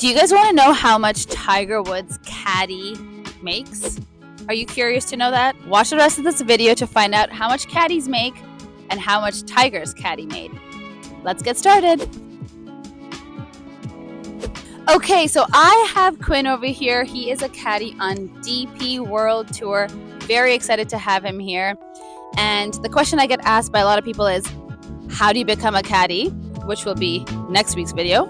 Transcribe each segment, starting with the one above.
Do you guys want to know how much Tiger Woods' caddy makes? Are you curious to know that? Watch the rest of this video to find out how much caddies make and how much Tiger's caddy made. Let's get started. Okay, so I have Quinn over here. He is a caddy on DP World Tour. Very excited to have him here. And the question I get asked by a lot of people is, how do you become a caddy? Which will be next week's video.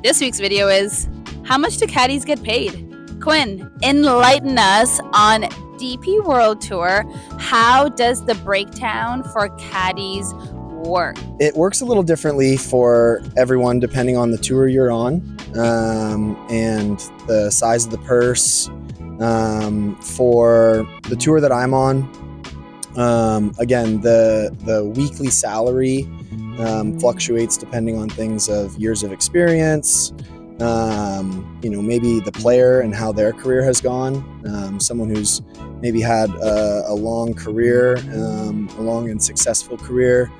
This week's video is, how much do caddies get paid? Quinn, enlighten us on DP World Tour. How does the breakdown for caddies work? It works a little differently for everyone depending on the tour you're on and the size of the purse. For the tour that I'm on, again, the weekly salary fluctuates depending on things of years of experience, maybe the player and how their career has gone. Someone who's maybe had a long career, a long and successful career,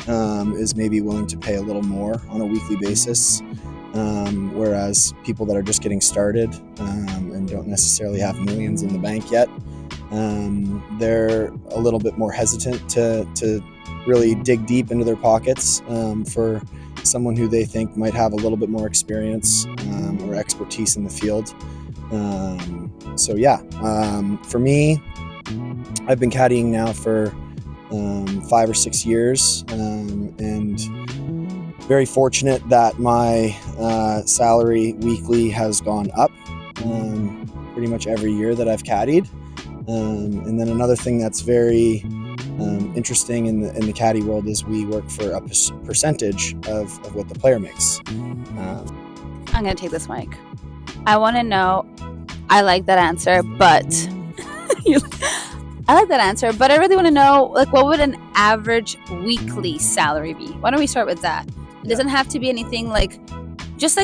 is maybe willing to pay a little more on a weekly basis, whereas people that are just getting started and don't necessarily have millions in the bank yet, they're a little bit more hesitant to really dig deep into their pockets for someone who they think might have a little bit more experience or expertise in the field. For me, I've been caddying now for 5 or 6 years, and very fortunate that my salary weekly has gone up pretty much every year that I've caddied. And then another thing that's very interesting in the caddy world is we work for a percentage of what the player makes. I'm going to take this mic. I want to know, I like that answer, but I really want to know, what would an average weekly salary be? Why don't we start with that? It doesn't have to be anything just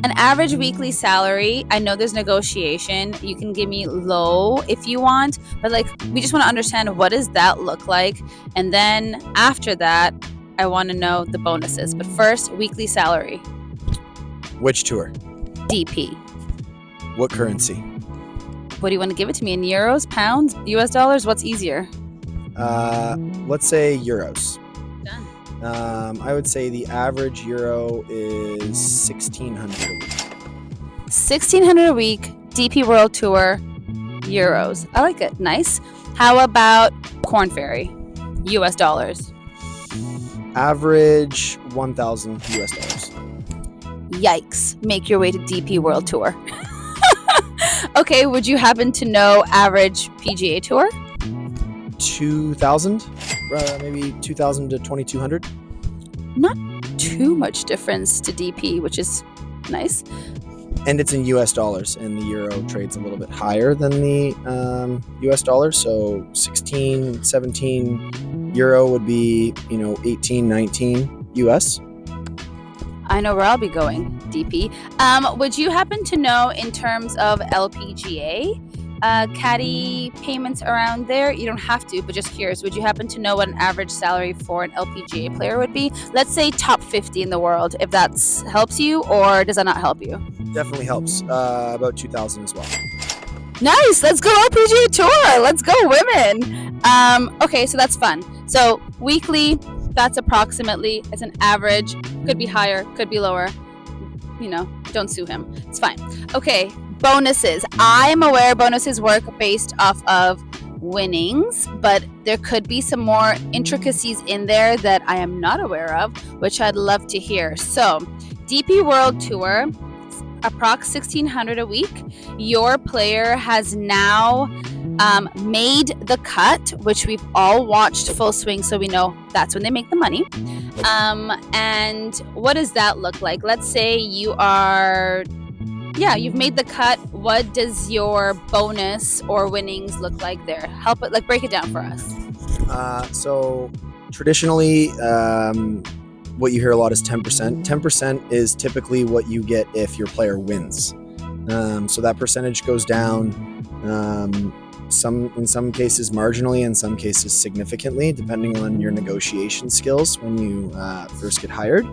an average weekly salary. I know there's negotiation. You can give me low if you want, but we just want to understand, what does that look like? And then after that, I want to know the bonuses. But first, weekly salary. Which tour? DP. What currency? What do you want to give it to me? In euros, pounds, US dollars? What's easier? Let's say euros. Done. I would say the average euro is 1,600 a week. 1,600 a week, DP World Tour, euros. I like it. Nice. How about Korn Ferry, US dollars? Average 1,000 US dollars. Yikes. Make your way to DP World Tour. Okay, would you happen to know average PGA Tour? 2,000, maybe 2,000 to 2,200. Not too much difference to DP, which is nice. And it's in US dollars, and the euro trades a little bit higher than the US dollar. So 16, 17 euro would be, 18, 19 US. I know where I'll be going, DP. Would you happen to know, in terms of LPGA caddy payments around there? You don't have to, but just curious. Would you happen to know what an average salary for an LPGA player would be? Let's say top 50 in the world, if that helps you, or does that not help you? Definitely helps. About 2,000 as well. Nice. Let's go LPGA Tour. Let's go women. Okay, so that's fun. So weekly, that's approximately, it's an average. Could be higher, could be lower. Don't sue him. It's fine. Okay, bonuses. I'm aware bonuses work based off of winnings, but there could be some more intricacies in there that I am not aware of, which I'd love to hear. So, DP World Tour, approx 1,600 a week. Your player has now made the cut, which we've all watched full swing, so we know that's when they make the money. And what does that look like? Let's say you've made the cut. What does your bonus or winnings look like there? Break it down for us. So traditionally, what you hear a lot is 10%. 10% is typically what you get if your player wins. So that percentage goes down, in some cases marginally, in some cases significantly, depending on your negotiation skills when you first get hired.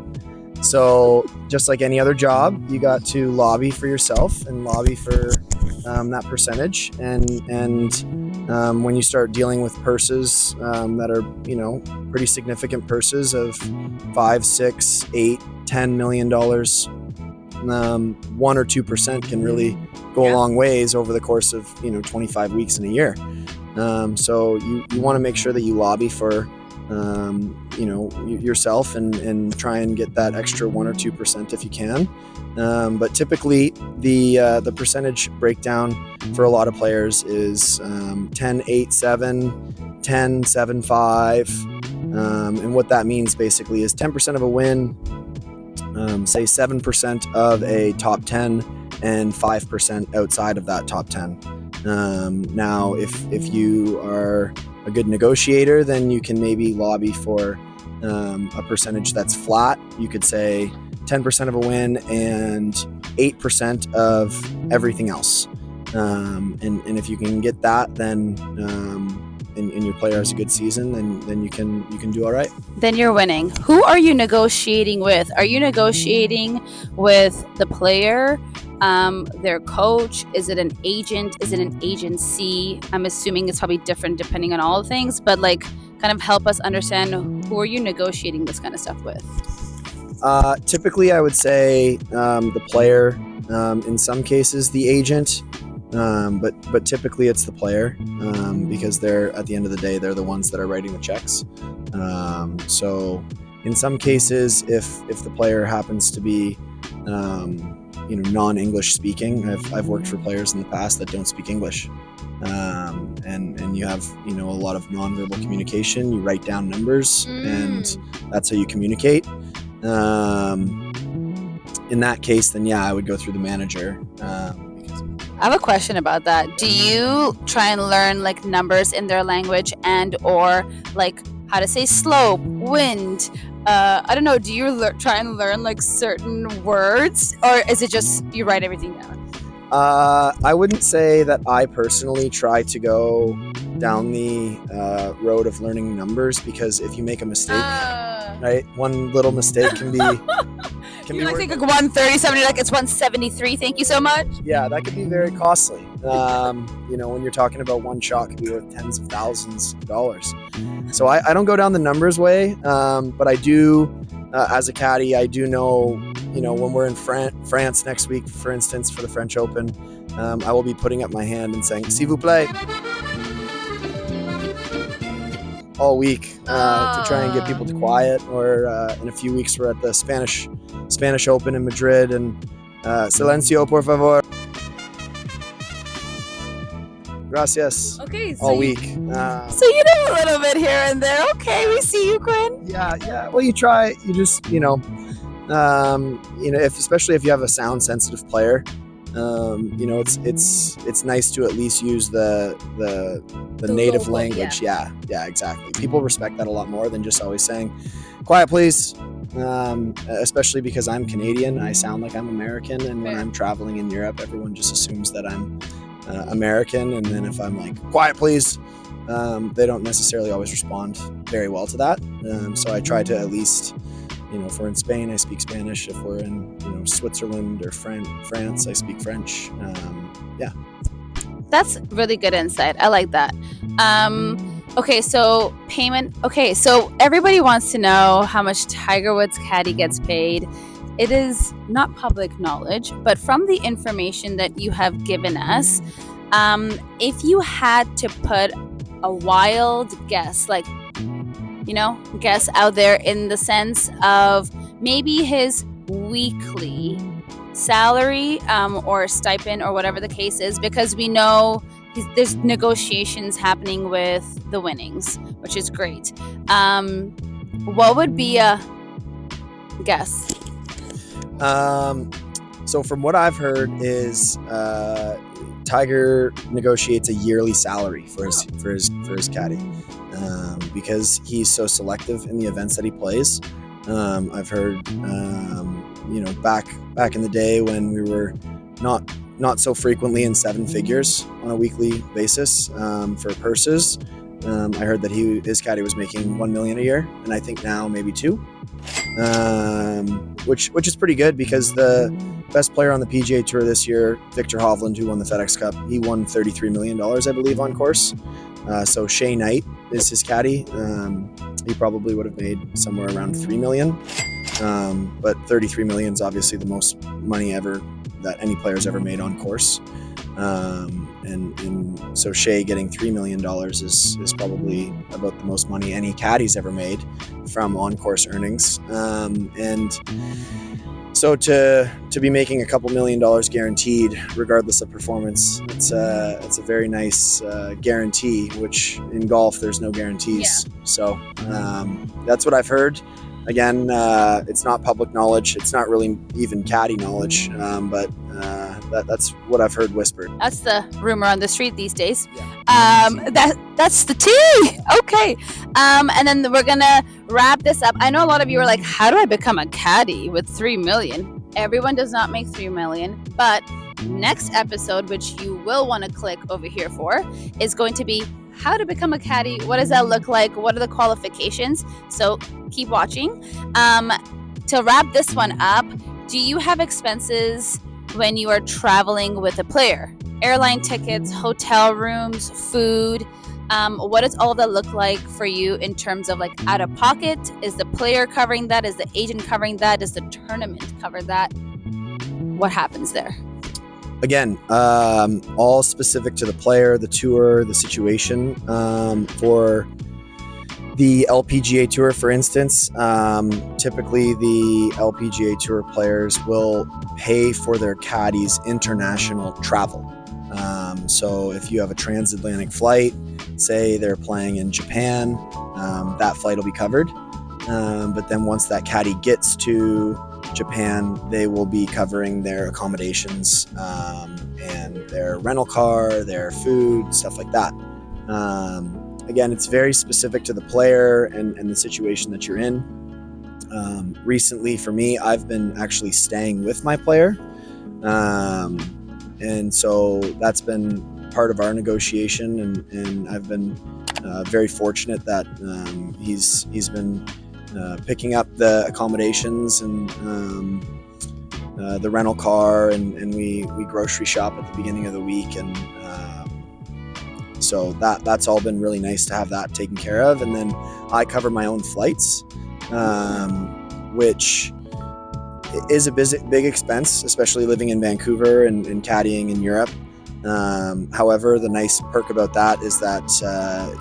So just like any other job, you got to lobby for yourself and lobby for that percentage. And when you start dealing with purses that are, pretty significant purses of $5, $6, $8, $10 million, 1 or 2% can really go a long ways over the course of 25 weeks in a year. So you want to make sure that you lobby for yourself and try and get that extra 1 or 2% if you can. But typically the percentage breakdown for a lot of players is 10, 8, 7, 10, 7, 5. And what that means basically is 10% of a win, say 7% of a top 10, and 5% outside of that top 10. Now, if you are a good negotiator, then you can maybe lobby for a percentage that's flat. You could say 10% of a win and 8% of everything else. And if you can get that, then and your player has a good season, then you can do all right. Then you're winning. Who are you negotiating with? Are you negotiating with the player, their coach? Is it an agent? Is it an agency? I'm assuming it's probably different depending on all things, but kind of help us understand, who are you negotiating this kind of stuff with? Typically, I would say the player. In some cases, the agent. But typically it's the player, because they're, at the end of the day, they're the ones that are writing the checks. So in some cases, if the player happens to be, non-English speaking, I've worked for players in the past that don't speak English. And you have, a lot of nonverbal communication. You write down numbers and that's how you communicate. In that case, then I would go through the manager. I have a question about that. Do you try and learn numbers in their language, and or how to say slope, wind? I don't know. Do you try and learn certain words, or is it just you write everything down? I wouldn't say that I personally try to go down the road of learning numbers, because if you make a mistake, right, one little mistake can be. You're like 137, you're like, it's 173, thank you so much. Yeah, that could be very costly. When you're talking about one shot, could be worth tens of thousands of dollars. So I don't go down the numbers way, but I do, as a caddy, I do know, when we're in France next week, for instance, for the French Open, I will be putting up my hand and saying, s'il vous plaît, all week to try and get people to quiet. Or in a few weeks, we're at the Spanish Open in Madrid, and silencio por favor, gracias. Okay, so all week. So you know a little bit here and there. Okay, we see you, Quinn. Yeah. Well, you try. You just especially if you have a sound sensitive player, it's nice to at least use the native language. Yeah, exactly. People respect that a lot more than just always saying, quiet please. Especially because I'm Canadian, I sound like I'm American, and when I'm traveling in Europe, everyone just assumes that I'm American, and then if I'm like, quiet please, they don't necessarily always respond very well to that. So I try to at least, if we're in Spain, I speak Spanish. If we're in Switzerland or France, I speak French. That's really good insight. I like that. Okay, so payment. Okay, so everybody wants to know how much Tiger Woods caddy gets paid. It is not public knowledge, but from the information that you have given us, if you had to put a wild guess, guess out there in the sense of maybe his weekly salary or stipend or whatever the case is, because we know there's negotiations happening with the winnings, which is great. What would be a guess? So from what I've heard is Tiger negotiates a yearly salary for his caddy, because he's so selective in the events that he plays. I've heard back in the day when we were not so frequently in seven figures on a weekly basis for purses. I heard that his caddy was making $1 million a year, and I think now maybe $2 million, which is pretty good because the best player on the PGA Tour this year, Victor Hovland, who won the FedEx Cup, he won $33 million, I believe, on course. So Shayain is his caddy. He probably would have made somewhere around $3 million, but $33 million is obviously the most money ever that any player's ever made on course. And so Shay getting $3 million is probably about the most money any caddy's ever made from on-course earnings. And so to be making a couple $1 million guaranteed, regardless of performance, it's a very nice guarantee, which in golf, there's no guarantees. Yeah. So that's what I've heard. Again, it's not public knowledge. It's not really even caddy knowledge, but that's what I've heard whispered. That's the rumor on the street these days. Yeah. That's the tea. Okay. And then we're gonna wrap this up. I know a lot of you are like, how do I become a caddy with $3 million? Everyone does not make $3 million, but next episode, which you will want to click over here for, is going to be how to become a caddy. What does that look like? What are the qualifications? So keep watching. To wrap this one up, do you have expenses when you are traveling with a player? Airline tickets, hotel rooms, food. What does all that look like for you in terms of like out of pocket? Is the player covering that? Is the agent covering that? Does the tournament cover that? What happens there? Again, all specific to the player, the tour, the situation. For the LPGA Tour, for instance, typically the LPGA Tour players will pay for their caddies' international travel. So if you have a transatlantic flight, say they're playing in Japan, that flight will be covered. But then once that caddy gets to Japan, they will be covering their accommodations and their rental car, their food, stuff like that. Again, it's very specific to the player and the situation that you're in. Recently, for me, I've been actually staying with my player. And so that's been part of our negotiation, and I've been very fortunate that he's been picking up the accommodations and the rental car, and we grocery shop at the beginning of the week, and so that's all been really nice to have that taken care of. And then I cover my own flights, which is a big expense, especially living in Vancouver and caddying in Europe. However, the nice perk about that is that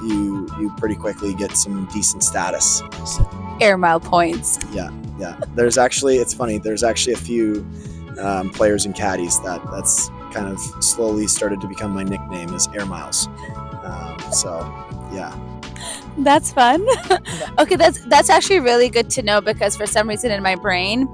you pretty quickly get some decent status. So, air mile points. Yeah. There's actually, it's funny, there's actually a few players and caddies that's kind of slowly started to become my nickname is Air Miles. So yeah. That's fun. Okay, that's actually really good to know, because for some reason in my brain,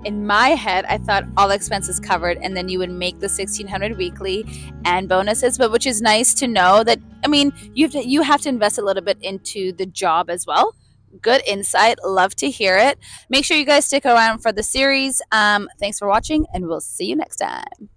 in my head, I thought all expenses covered, and then you would make the $1,600 weekly and bonuses. But which is nice to know that, I mean, you have to invest a little bit into the job as well. Good insight. Love to hear it. Make sure you guys stick around for the series. Thanks for watching, and we'll see you next time.